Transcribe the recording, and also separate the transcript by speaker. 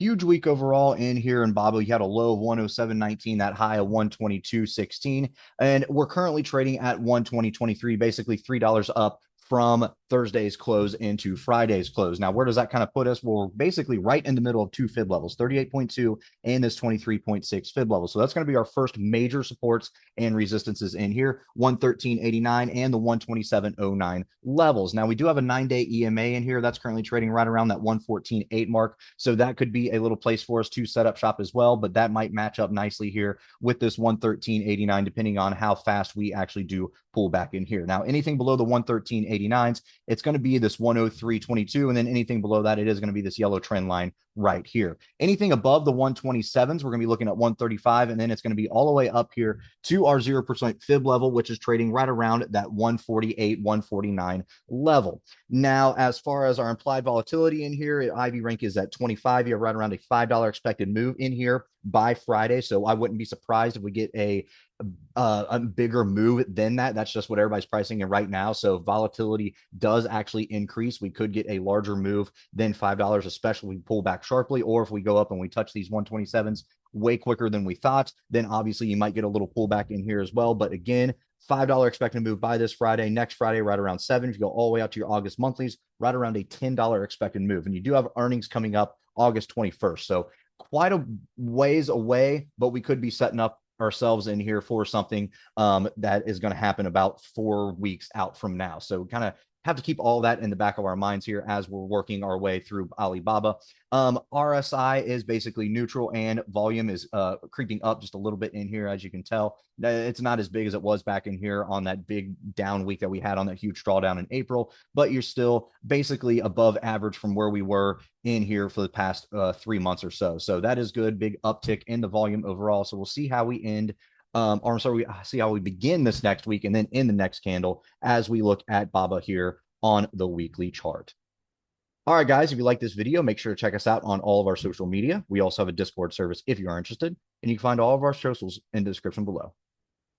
Speaker 1: Huge week overall in here in Babo. You had a low of 107.19, that high of 122.16, and we're currently trading at 120.23, basically $3 up from Thursday's close into Friday's close. Now, where does that kind of put us? Well, we're basically right in the middle of two fib levels, 38.2 and this 23.6 fib level. So that's going to be our first major supports and resistances in here, 113.89 and the 127.09 levels. Now, we do have a 9-day EMA in here. That's currently trading right around that 114.8 mark. So that could be a little place for us to set up shop as well, but that might match up nicely here with this 113.89, depending on how fast we actually do pull back in here. Now, anything below the 113.89s, it's going to be this 103.22, and then anything below that, it is going to be this yellow trend line right here. Anything above the 127s, we're going to be looking at 135, and then it's going to be all the way up here to our 0% fib level, which is trading right around that 148, 149 level. Now, as far as our implied volatility in here, Ivy rank is at 25. You have right around a $5 expected move in here by Friday. So I wouldn't be surprised if we get a bigger move than that. That's just what everybody's pricing in right now. So volatility does actually increase. We could get a larger move than $5, especially if we pull back sharply, or if we go up and we touch these 127s way quicker than we thought, then obviously you might get a little pullback in here as well. But again, $5 expected move by this Friday. Next Friday, right around 7. If you go all the way out to your August monthlies, right around a $10 expected move. And you do have earnings coming up August 21st. So quite a ways away, but we could be setting up ourselves in here for something that is going to happen about 4 weeks out from now. So kind of have to keep all that in the back of our minds here as we're working our way through Alibaba. RSI is basically neutral, and volume is creeping up just a little bit in here, as you can tell. It's not as big as it was back in here on that big down week that we had on that huge drawdown in April, but you're still basically above average from where we were in here for the past 3 months or so. So that is good. Big uptick in the volume overall. So we'll see how we end or sorry, we see how we begin this next week and then in the next candle as we look at Baba here on the weekly chart. All right, guys, if you like this video, make sure to check us out on all of our social media. We also have a Discord service if you are interested, and you can find all of our socials in the description below.